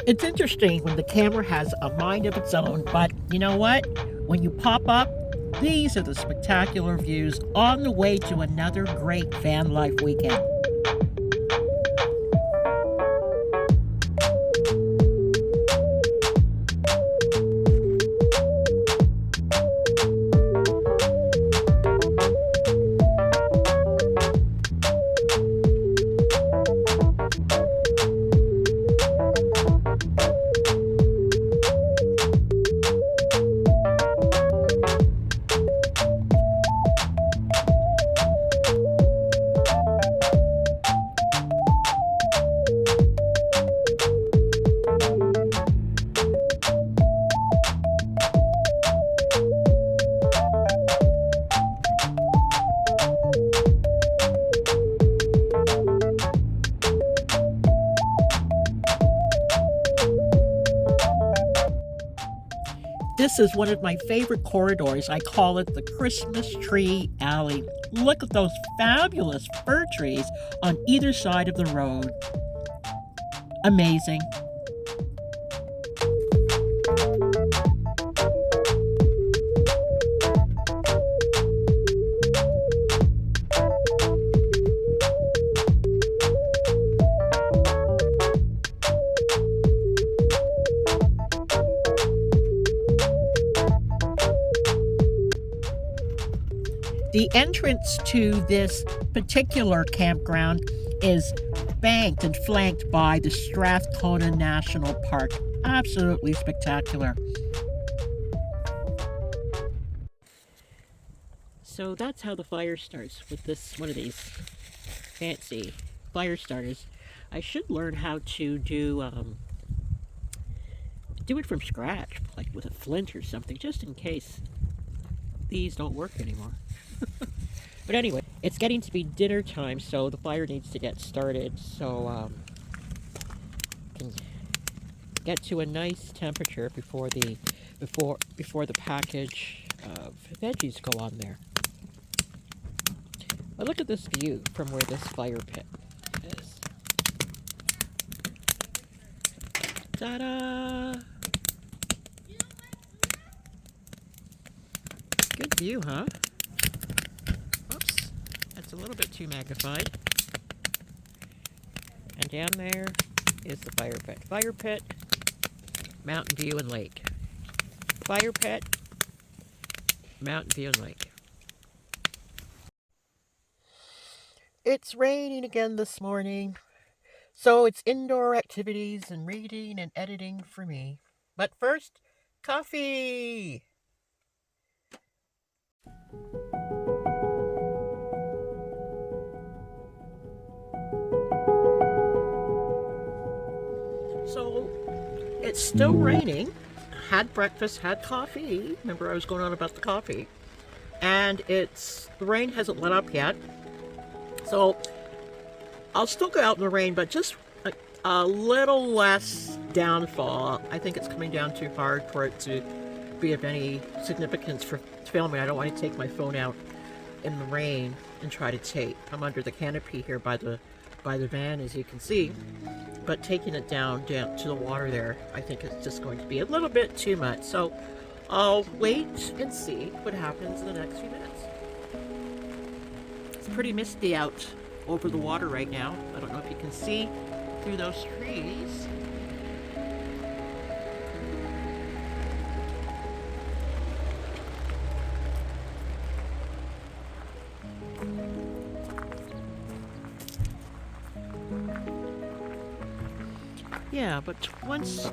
It's interesting when the camera has a mind of its own, but you know what? When you pop up, these are the spectacular views on the way to another great van life weekend. This is one of my favorite corridors. I call it the Christmas Tree Alley. Look at those fabulous fir trees on either side of the road. Amazing. The entrance to this particular campground is banked and flanked by the Strathcona National Park. Absolutely spectacular. So that's how the fire starts with this one of these fancy fire starters. I should learn how to do it from scratch, like with a flint or something, just in case these don't work anymore. But anyway, it's getting to be dinner time, so the fire needs to get started. So can get to a nice temperature before the package of veggies go on there. But look at this view from where this fire pit is. Ta-da! Good view, huh? A little bit too magnified. And down there is the fire pit. Fire pit, mountain view and lake. Fire pit, mountain view and lake. It's raining again this morning, so it's indoor activities and reading and editing for me. But first, coffee! So it's still raining. Had breakfast, had coffee. Remember I was going on about the coffee. And the rain hasn't let up yet. So I'll still go out in the rain, but just a little less downfall. I think it's coming down too hard for it to be of any significance for filming. I don't want to take my phone out in the rain and try to tape. I'm under the canopy here by the van, as you can see. But taking it down to the water there, I think it's just going to be a little bit too much. So I'll wait and see what happens in the next few minutes. It's pretty misty out over the water right now. I don't know if you can see through those trees. Yeah, but once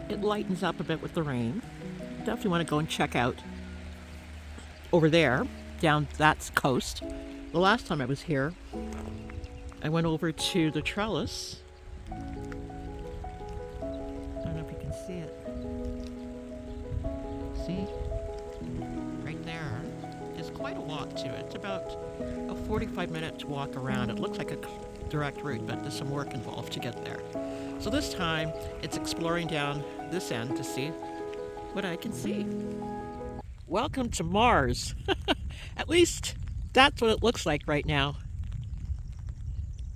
it lightens up a bit with the rain, definitely want to go and check out over there, down that coast. The last time I was here, I went over to the trellis. I don't know if you can see it. See? Right there. There's quite a walk to it. It's about a 45-minute walk around. It looks like a direct route, but there's some work involved to get there. So this time, it's exploring down this end to see what I can see. Welcome to Mars. At least that's what it looks like right now.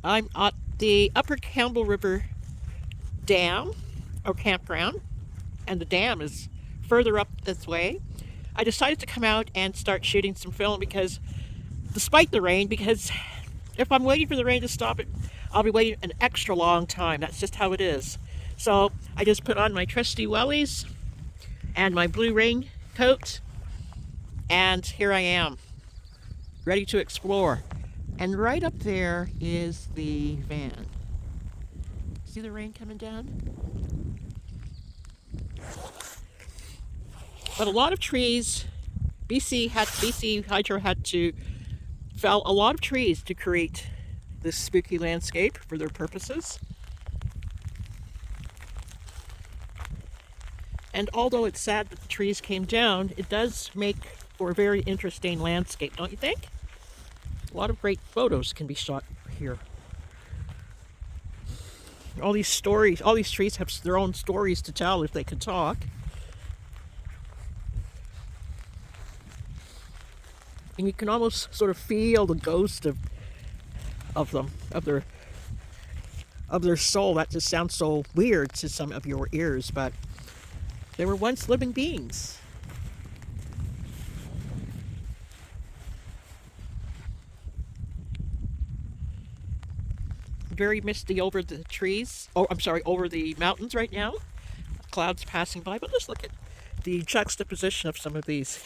I'm at the Upper Campbell River dam or campground, and the dam is further up this way. I decided to come out and start shooting some film because, despite the rain, because if I'm waiting for the rain to stop, I'll be waiting an extra long time. That's just how it is. So I just put on my trusty wellies and my blue raincoat, and here I am, ready to explore. And right up there is the van. See the rain coming down? But a lot of trees, BC Hydro had to fell a lot of trees to create this spooky landscape for their purposes. And although it's sad that the trees came down, it does make for a very interesting landscape, don't you think? A lot of great photos can be shot here. All these trees have their own stories to tell if they could talk. And you can almost sort of feel the ghost of them, of their soul. That just sounds so weird to some of your ears, but they were once living beings. Very misty over the trees. Oh, I'm sorry, over the mountains right now. Clouds passing by, but let's look at the juxtaposition of some of these.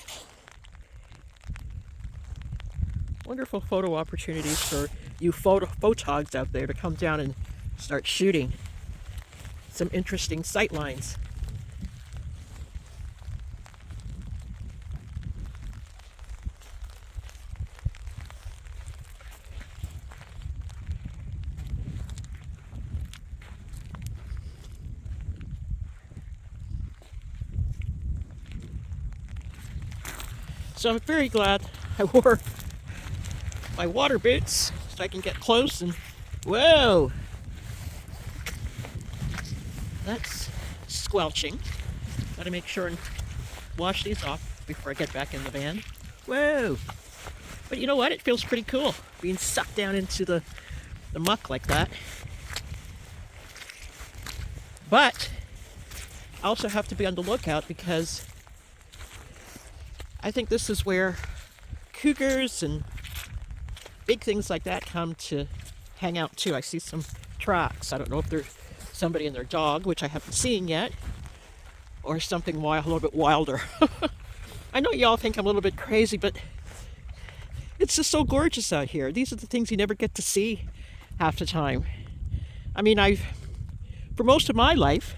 Wonderful photo opportunities for you photogs out there to come down and start shooting some interesting sight lines. So I'm very glad I wore my water boots so I can get close and whoa, that's squelching. Gotta make sure and wash these off before I get back in the van. Whoa, but you know what, it feels pretty cool being sucked down into the muck like that. But I also have to be on the lookout because I think this is where cougars and big things like that come to hang out too. I see some tracks. I don't know if there's somebody and their dog, which I haven't seen yet, or something wild, a little bit wilder. I know y'all think I'm a little bit crazy, but it's just so gorgeous out here. These are the things you never get to see half the time. I mean, for most of my life,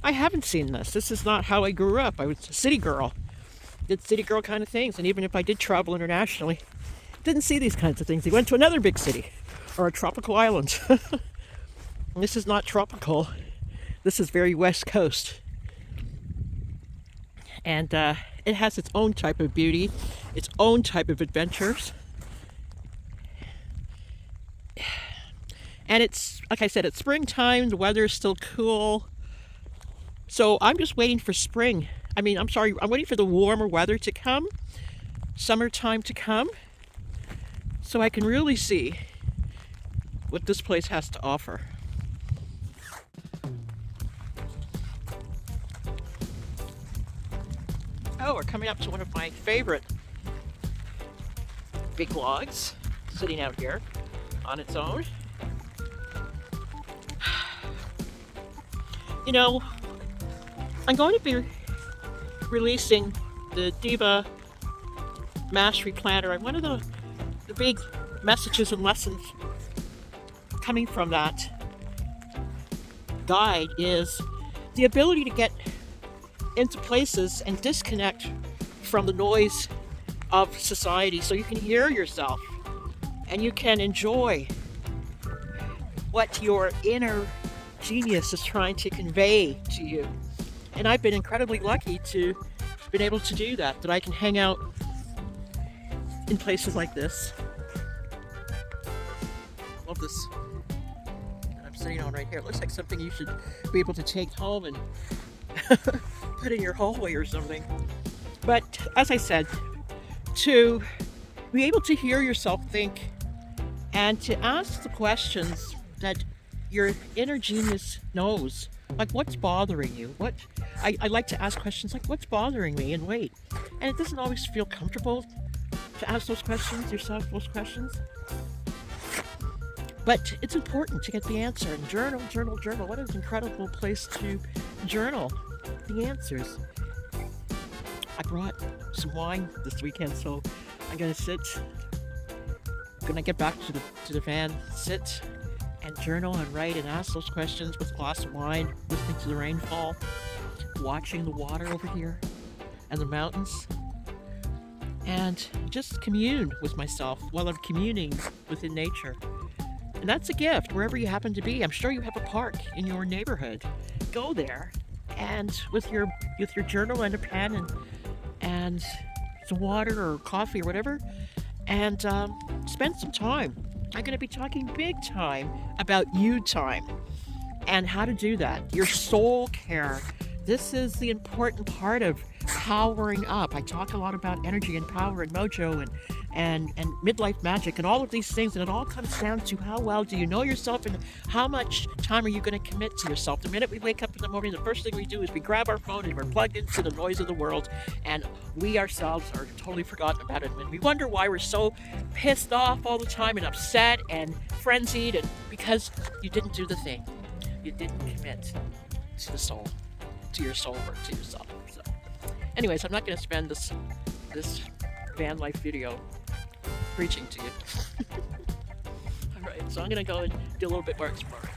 I haven't seen this. This is not how I grew up. I was a city girl. Did city girl kind of things, and even if I did travel internationally, didn't see these kinds of things. He went to another big city or a tropical island. This is not tropical. This is very West Coast, and it has its own type of beauty, its own type of adventures, and it's like I said, it's springtime. The weather is still cool, so I'm just waiting for spring. I'm waiting for the warmer weather to come, summertime to come, so I can really see what this place has to offer. Oh, we're coming up to one of my favorite big logs, sitting out here on its own. You know, I'm going to be releasing the Diva Mastery Planner, and one of the big messages and lessons coming from that guide is the ability to get into places and disconnect from the noise of society so you can hear yourself and you can enjoy what your inner genius is trying to convey to you. And I've been incredibly lucky to been able to do that I can hang out in places like this. Love this I'm sitting on right here. It looks like something you should be able to take home and put in your hallway or something. But as I said, to be able to hear yourself think and to ask the questions that your inner genius knows Like, what's bothering you? I like to ask questions like, what's bothering me? And wait. And it doesn't always feel comfortable to ask those questions, yourself those questions. But it's important to get the answer. And journal, journal, journal. What an incredible place to journal the answers. I brought some wine this weekend, so I'm gonna sit. When I get back to the van, sit and journal and write and ask those questions with a glass of wine, listening to the rainfall, watching the water over here and the mountains, and just commune with myself while I'm communing within nature. And that's a gift wherever you happen to be. I'm sure you have a park in your neighborhood. Go there and with your journal and a pen and some water or coffee or whatever, and spend some time. I'm going to be talking big time about you time and how to do that. Your soul care. This is the important part of powering up. I talk a lot about energy and power and mojo and midlife magic and all of these things, and it all comes down to how well do you know yourself and how much time are you going to commit to yourself. The minute we wake up in the morning, the first thing we do is we grab our phone and we're plugged into the noise of the world, and we ourselves are totally forgotten about it. And we wonder why we're so pissed off all the time and upset and frenzied, and because you didn't do the thing. You didn't commit to the soul, to your soul work, to yourself. So, anyways, I'm not going to spend this Vanlife video preaching to you. All right, so I'm going to go and do a little bit more exploring.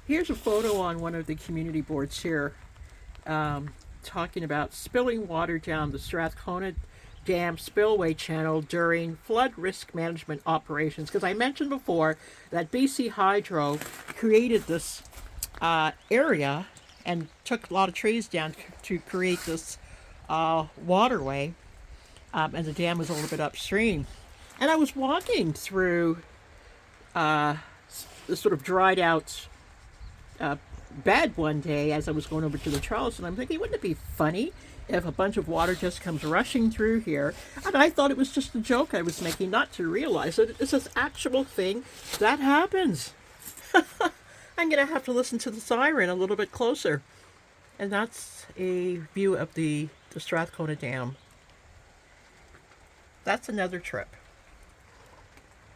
Here's a photo on one of the community boards here, talking about spilling water down the Strathcona Dam spillway channel during flood risk management operations. Because I mentioned before that BC Hydro created this area and took a lot of trees down to create this waterway, and the dam was a little bit upstream. And I was walking through the sort of dried out bed one day as I was going over to the Charles, and I'm thinking, wouldn't it be funny if a bunch of water just comes rushing through here? And I thought it was just a joke I was making, not to realize that it's this actual thing that happens. I'm going to have to listen to the siren a little bit closer. And that's a view of the Strathcona Dam. That's another trip.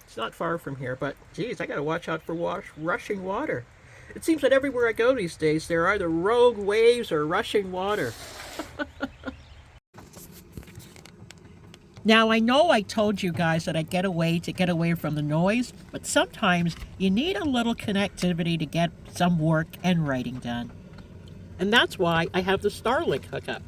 It's not far from here, but geez, I got to watch out for rushing water. It seems that everywhere I go these days, there are either rogue waves or rushing water. Now, I know I told you guys that I get away from the noise, but sometimes you need a little connectivity to get some work and writing done. And that's why I have the Starlink hookup.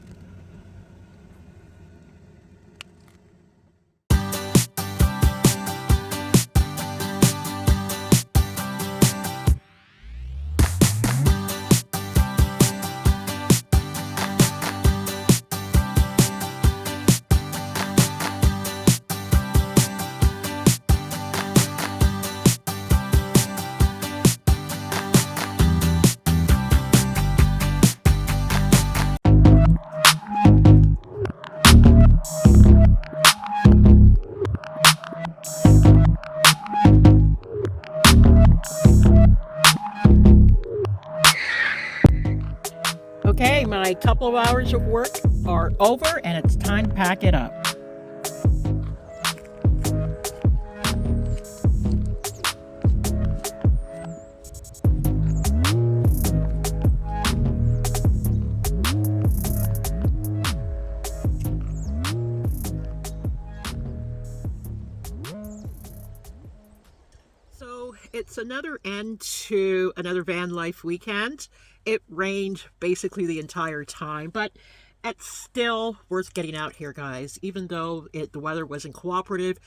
Okay, my couple of hours of work are over and it's time to pack it up. it's another end to another van life weekend. It rained basically the entire time, but it's still worth getting out here, guys. Even though the weather wasn't cooperative,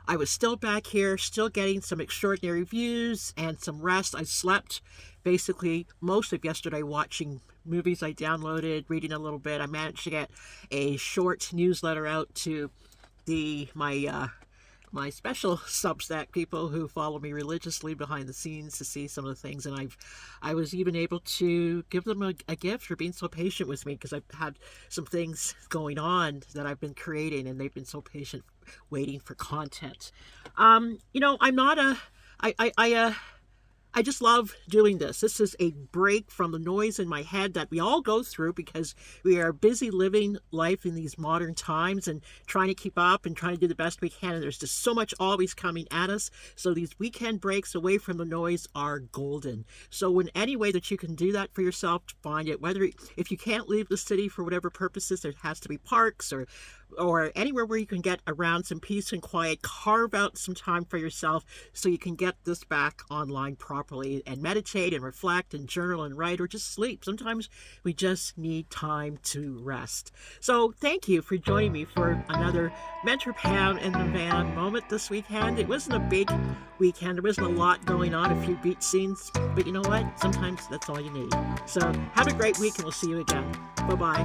I was still back here, still getting some extraordinary views and some rest. I slept basically most of yesterday watching movies I downloaded, reading a little bit. I managed to get a short newsletter out to my special Substack people who follow me religiously behind the scenes to see some of the things, and I was even able to give them a gift for being so patient with me, because I've had some things going on that I've been creating, and they've been so patient waiting for content. I'm not a I just love doing this. This is a break from the noise in my head that we all go through because we are busy living life in these modern times and trying to keep up and trying to do the best we can. And there's just so much always coming at us. So these weekend breaks away from the noise are golden. So in any way that you can do that for yourself, find it. Whether if you can't leave the city for whatever purposes, there has to be parks or anywhere where you can get around some peace and quiet. Carve out some time for yourself so you can get this back online properly and meditate and reflect and journal and write or just sleep. Sometimes we just need time to rest. So thank you for joining me for another Mentor Pam in the Van moment this weekend. It wasn't a big weekend. There wasn't a lot going on, a few beach scenes, but you know what? Sometimes that's all you need. So have a great week and we'll see you again. Bye-bye.